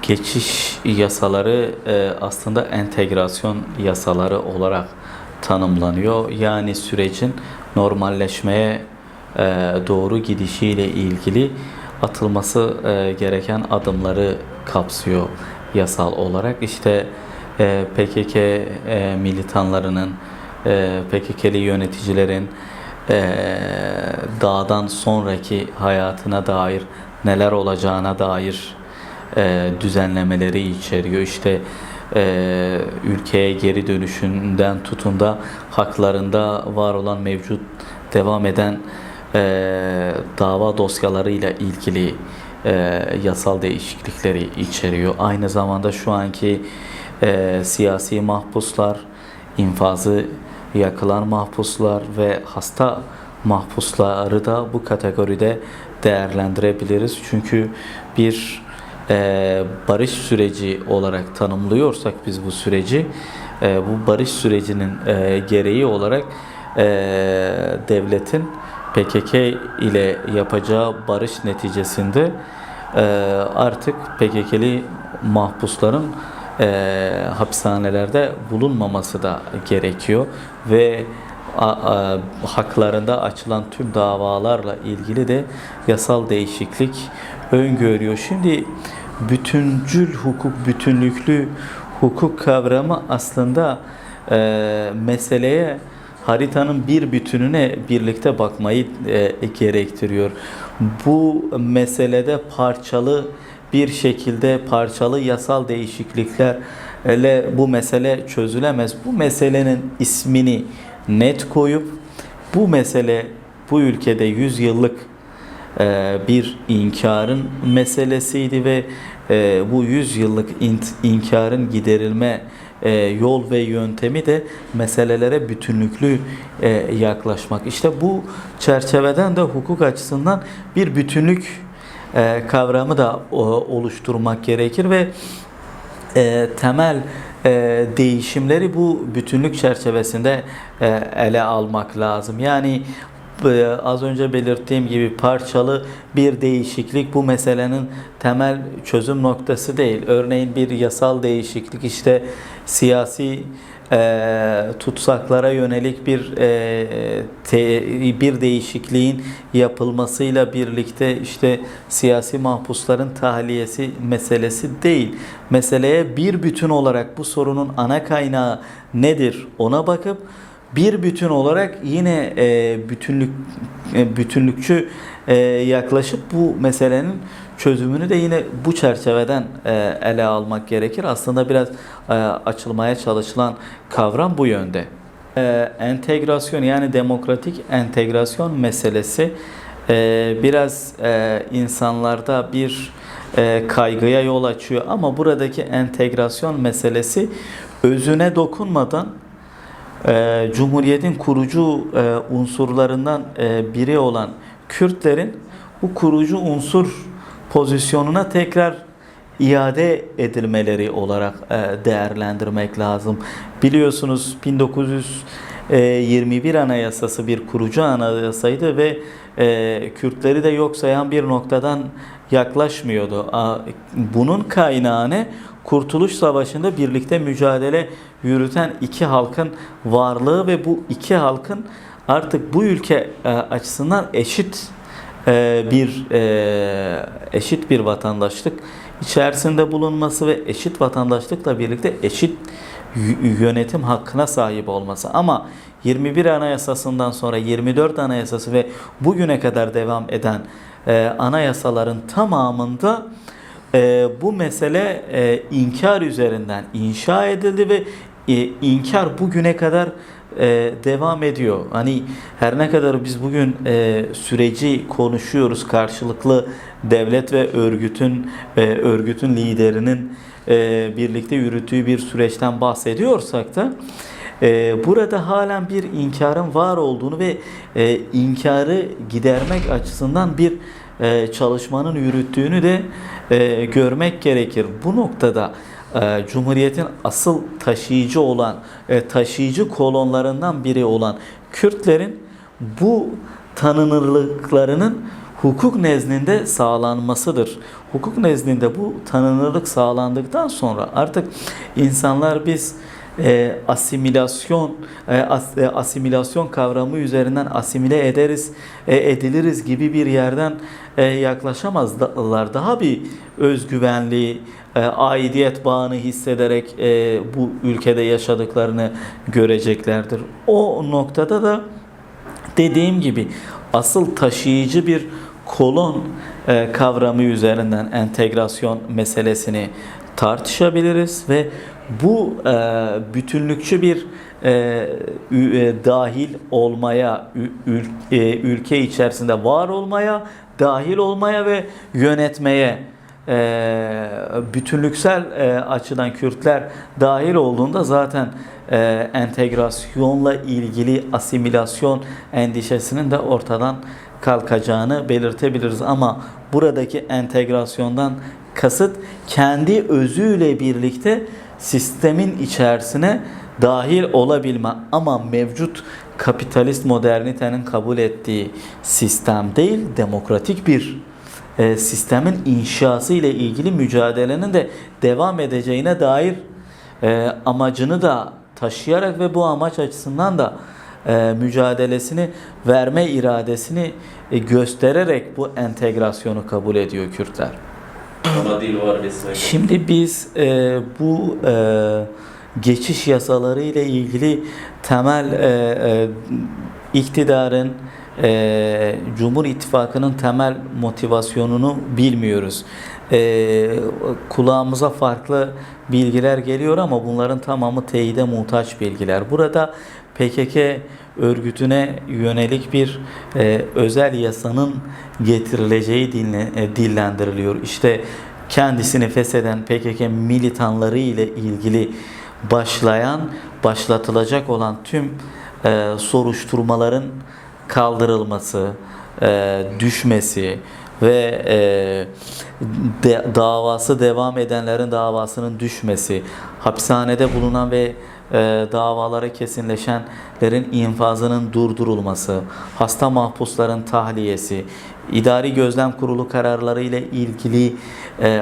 geçiş yasaları aslında entegrasyon yasaları olarak tanımlanıyor. Yani sürecin normalleşmeye doğru gidişiyle ilgili atılması gereken adımları kapsıyor yasal olarak. İşte PKK militanlarının, PKK'li yöneticilerin dağdan sonraki hayatına dair neler olacağına dair düzenlemeleri içeriyor. İşte ülkeye geri dönüşünden tutun da haklarında var olan mevcut devam eden dava dosyalarıyla ilgili yasal değişiklikleri içeriyor. Aynı zamanda şu anki siyasi mahpuslar, infazı yakılan mahpuslar ve hasta mahpusları da bu kategoride değerlendirebiliriz. Çünkü bir barış süreci olarak tanımlıyorsak biz bu süreci, bu barış sürecinin gereği olarak devletin PKK ile yapacağı barış neticesinde artık PKK'li mahpusların hapishanelerde bulunmaması da gerekiyor ve haklarında açılan tüm davalarla ilgili de yasal değişiklik öngörüyor. Şimdi bütüncül hukuk, bütünlüklü hukuk kavramı aslında meseleye haritanın bir bütününe birlikte bakmayı gerektiriyor. Bu meselede parçalı bir şekilde parçalı yasal değişikliklerle bu mesele çözülemez. Bu meselenin ismini net koyup bu mesele bu ülkede 100 yıllık bir inkarın meselesiydi ve bu 100 yıllık inkarın giderilme yol ve yöntemi de meselelere bütünlüklü yaklaşmak. İşte bu çerçeveden de hukuk açısından bir bütünlük kavramı da oluşturmak gerekir ve temel değişimleri bu bütünlük çerçevesinde ele almak lazım. Yani az önce belirttiğim gibi parçalı bir değişiklik bu meselenin temel çözüm noktası değil. Örneğin bir yasal değişiklik, işte siyasi tutsaklara yönelik bir değişikliğin yapılmasıyla birlikte işte siyasi mahpusların tahliyesi meselesi değil. Meseleye bir bütün olarak bu sorunun ana kaynağı nedir ona bakıp bir bütün olarak yine bütünlükçü yaklaşıp bu meselenin çözümünü de yine bu çerçeveden ele almak gerekir. Aslında biraz açılmaya çalışılan kavram bu yönde. Entegrasyon, yani demokratik entegrasyon meselesi biraz insanlarda bir kaygıya yol açıyor. Ama buradaki entegrasyon meselesi özüne dokunmadan Cumhuriyet'in kurucu unsurlarından biri olan Kürtlerin bu kurucu unsur pozisyonuna tekrar iade edilmeleri olarak değerlendirmek lazım. Biliyorsunuz 1921 Anayasası bir kurucu anayasaydı ve Kürtleri de yok sayan bir noktadan yaklaşmıyordu. Bunun kaynağı ne? Kurtuluş Savaşı'nda birlikte mücadele yürüten iki halkın varlığı ve bu iki halkın artık bu ülke açısından eşit bir vatandaşlık içerisinde bulunması ve eşit vatandaşlıkla birlikte eşit yönetim hakkına sahip olması. Ama 21 Anayasası'ndan sonra 24 Anayasası ve bugüne kadar devam eden anayasaların tamamında bu mesele inkar üzerinden inşa edildi ve inkar bugüne kadar devam ediyor. Hani her ne kadar biz bugün süreci konuşuyoruz, karşılıklı devlet ve örgütün liderinin birlikte yürüttüğü bir süreçten bahsediyorsak da burada halen bir inkarın var olduğunu ve inkarı gidermek açısından bir çalışmanın yürüttüğünü de görmek gerekir. Bu noktada Cumhuriyet'in asıl taşıyıcı kolonlarından biri olan Kürtlerin bu tanınırlıklarının hukuk nezdinde sağlanmasıdır. Hukuk nezdinde bu tanınırlık sağlandıktan sonra artık insanlar biz asimilasyon kavramı üzerinden asimile ediliriz gibi bir yerden yaklaşamazlar. Daha bir özgüvenli, aidiyet bağını hissederek bu ülkede yaşadıklarını göreceklerdir. O noktada da dediğim gibi asıl taşıyıcı bir kolon kavramı üzerinden entegrasyon meselesini tartışabiliriz ve bu bütünlükçü bir dahil olmaya, ülke içerisinde var olmaya, dahil olmaya ve yönetmeye bütünlüksel açıdan Kürtler dahil olduğunda zaten entegrasyonla ilgili asimilasyon endişesinin de ortadan kalkacağını belirtebiliriz. Ama buradaki entegrasyondan kasıt kendi özüyle birlikte sistemin içerisine dahil olabilme, ama mevcut kapitalist modernitenin kabul ettiği sistem değil, demokratik bir sistemin inşası ile ilgili mücadelenin de devam edeceğine dair amacını da taşıyarak ve bu amaç açısından da mücadelesini verme iradesini göstererek bu entegrasyonu kabul ediyor Kürtler. Ana dil var vesaire. Şimdi biz bu geçiş yasaları ile ilgili temel iktidarın, Cumhur İttifakı'nın temel motivasyonunu bilmiyoruz. Kulağımıza farklı bilgiler geliyor ama bunların tamamı teyide muhtaç bilgiler. Burada PKK örgütüne yönelik bir özel yasanın getirileceği dillendiriliyor. İşte kendisini fesheden PKK militanları ile ilgili başlatılacak olan tüm soruşturmaların kaldırılması, düşmesi ve davası devam edenlerin davasının düşmesi, hapishanede bulunan ve davaları kesinleşenlerin infazının durdurulması, hasta mahpusların tahliyesi, idari gözlem kurulu kararları ile ilgili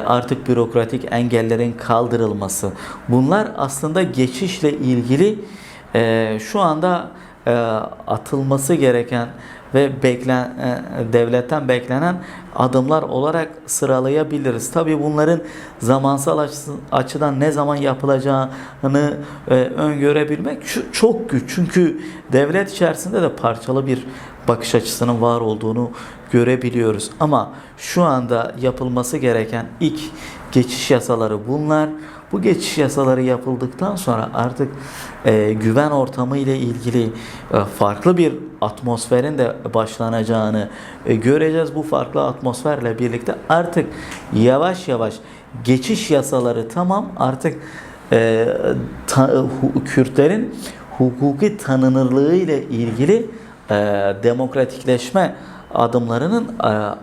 artık bürokratik engellerin kaldırılması. Bunlar aslında geçişle ilgili şu anda atılması gereken ve devletten beklenen adımlar olarak sıralayabiliriz. Tabii bunların zamansal açıdan ne zaman yapılacağını öngörebilmek çok güç. Çünkü devlet içerisinde de parçalı bir bakış açısının var olduğunu görebiliyoruz. Ama şu anda yapılması gereken ilk geçiş yasaları bunlar. Bu geçiş yasaları yapıldıktan sonra artık güven ortamı ile ilgili farklı bir atmosferin de başlanacağını göreceğiz. Bu farklı atmosferle birlikte artık yavaş yavaş geçiş yasaları tamam, artık Kürtlerin hukuki tanınırlığı ile ilgili demokratikleşme adımlarının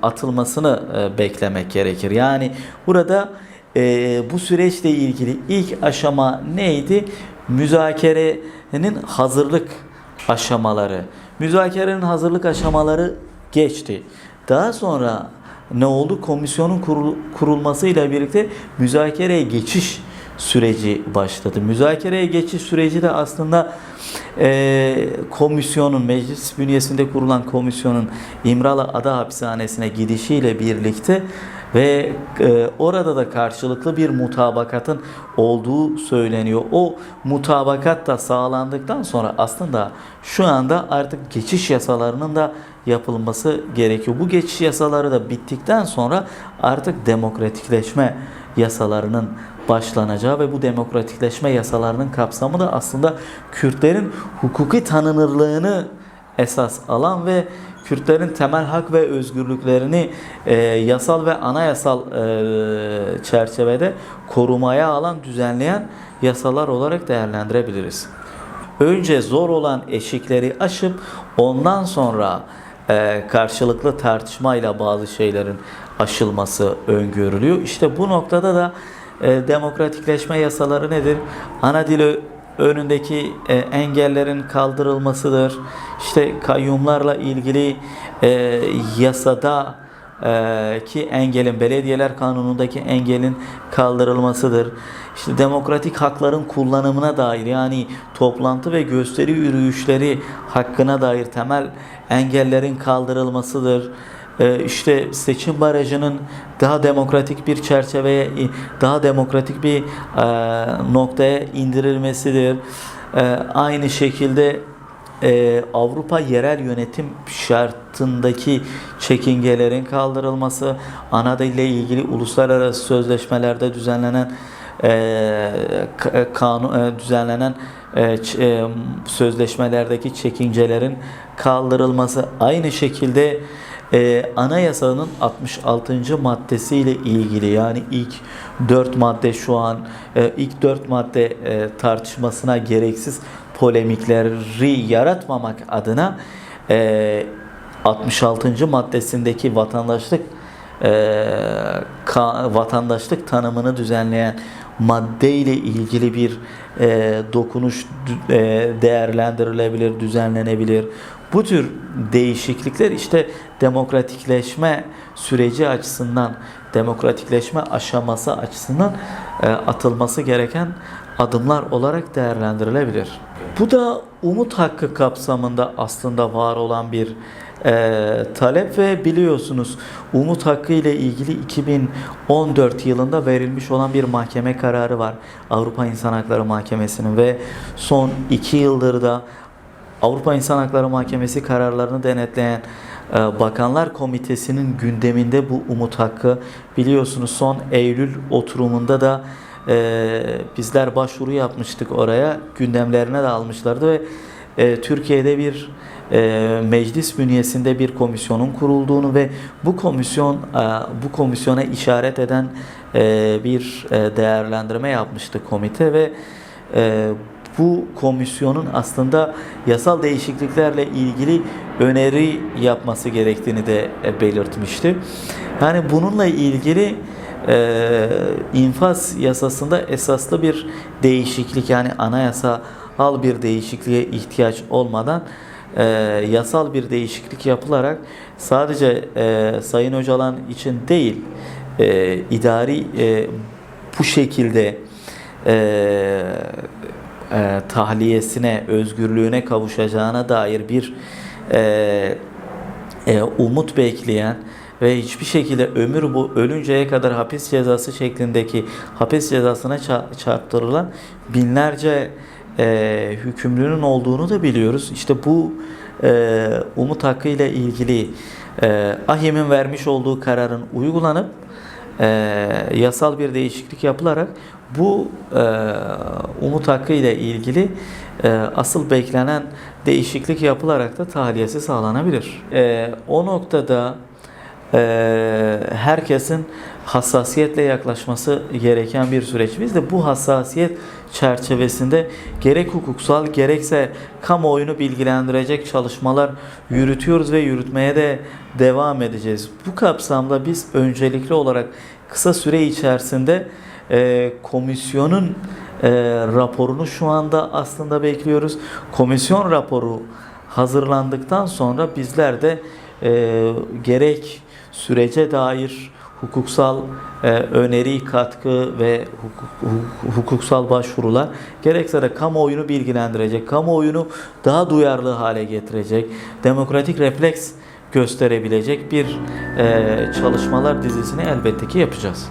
atılmasını beklemek gerekir. Yani burada bu süreçle ilgili ilk aşama neydi? Müzakerenin hazırlık aşamaları. Müzakerenin hazırlık aşamaları geçti. Daha sonra ne oldu? Komisyonun kurulmasıyla birlikte müzakereye geçiş süreci başladı. Müzakereye geçiş süreci de aslında komisyonun, meclis bünyesinde kurulan komisyonun İmralı Ada Hapishanesi'ne gidişiyle birlikte ve orada da karşılıklı bir mutabakatın olduğu söyleniyor. O mutabakat da sağlandıktan sonra aslında şu anda artık geçiş yasalarının da yapılması gerekiyor. Bu geçiş yasaları da bittikten sonra artık demokratikleşme yasalarının başlanacağı ve bu demokratikleşme yasalarının kapsamı da aslında Kürtlerin hukuki tanınırlığını esas alan ve Kürtlerin temel hak ve özgürlüklerini yasal ve anayasal çerçevede korumaya alan, düzenleyen yasalar olarak değerlendirebiliriz. Önce zor olan eşikleri aşıp ondan sonra karşılıklı tartışmayla bazı şeylerin aşılması öngörülüyor. İşte bu noktada da demokratikleşme yasaları nedir? Ana dil önündeki engellerin kaldırılmasıdır. İşte kayyumlarla ilgili yasada ki engelin, belediyeler kanunundaki engelin kaldırılmasıdır. İşte demokratik hakların kullanımına dair, yani toplantı ve gösteri yürüyüşleri hakkına dair temel engellerin kaldırılmasıdır. İşte seçim barajının daha demokratik bir çerçeveye, daha demokratik bir noktaya indirilmesidir. Aynı şekilde Avrupa yerel yönetim şartındaki çekingelerin kaldırılması, ana dille ilgili uluslararası sözleşmelerde düzenlenen sözleşmelerdeki çekincelerin kaldırılması, aynı şekilde anayasanın 66. maddesiyle ilgili, yani ilk 4 madde şu an ilk 4 madde tartışmasına gereksiz polemikleri yaratmamak adına 66. maddesindeki vatandaşlık tanımını düzenleyen madde ile ilgili bir dokunuş değerlendirilebilir, düzenlenebilir. Bu tür değişiklikler işte demokratikleşme süreci açısından, demokratikleşme aşaması açısından atılması gereken adımlar olarak değerlendirilebilir. Bu da umut hakkı kapsamında aslında var olan bir talep ve biliyorsunuz umut hakkı ile ilgili 2014 yılında verilmiş olan bir mahkeme kararı var. Avrupa İnsan Hakları Mahkemesi'nin ve son 2 yıldır da Avrupa İnsan Hakları Mahkemesi kararlarını denetleyen Bakanlar Komitesi'nin gündeminde bu umut hakkı. Biliyorsunuz son Eylül oturumunda da bizler başvuru yapmıştık oraya. Gündemlerine de almışlardı ve Türkiye'de bir meclis bünyesinde bir komisyonun kurulduğunu ve bu komisyona işaret eden bir değerlendirme yapmıştı komite ve bu komisyonun aslında yasal değişikliklerle ilgili öneri yapması gerektiğini de belirtmişti. Yani bununla ilgili infaz yasasında esaslı bir değişiklik, yani anayasal bir değişikliğe ihtiyaç olmadan yasal bir değişiklik yapılarak sadece Sayın Öcalan için değil, idari bu şekilde tahliyesine, özgürlüğüne kavuşacağına dair bir umut bekleyen ve hiçbir şekilde ölünceye kadar hapis cezası şeklindeki hapis cezasına çarptırılan binlerce hükümlünün olduğunu da biliyoruz. İşte bu umut hakkı ile ilgili AİHM'in vermiş olduğu kararın uygulanıp yasal bir değişiklik yapılarak bu umut hakkı ile ilgili asıl beklenen değişiklik yapılarak da tahliyesi sağlanabilir. O noktada herkesin hassasiyetle yaklaşması gereken bir süreç. Biz de bu hassasiyet çerçevesinde gerek hukuksal gerekse kamuoyunu bilgilendirecek çalışmalar yürütüyoruz ve yürütmeye de devam edeceğiz. Bu kapsamda biz öncelikli olarak kısa süre içerisinde komisyonun raporunu şu anda aslında bekliyoruz. Komisyon raporu hazırlandıktan sonra bizler de gerek sürece dair hukuksal öneri, katkı ve hukuksal başvurular, gerekse de kamuoyunu bilgilendirecek, kamuoyunu daha duyarlı hale getirecek, demokratik refleks gösterebilecek bir çalışmalar dizisini elbette ki yapacağız.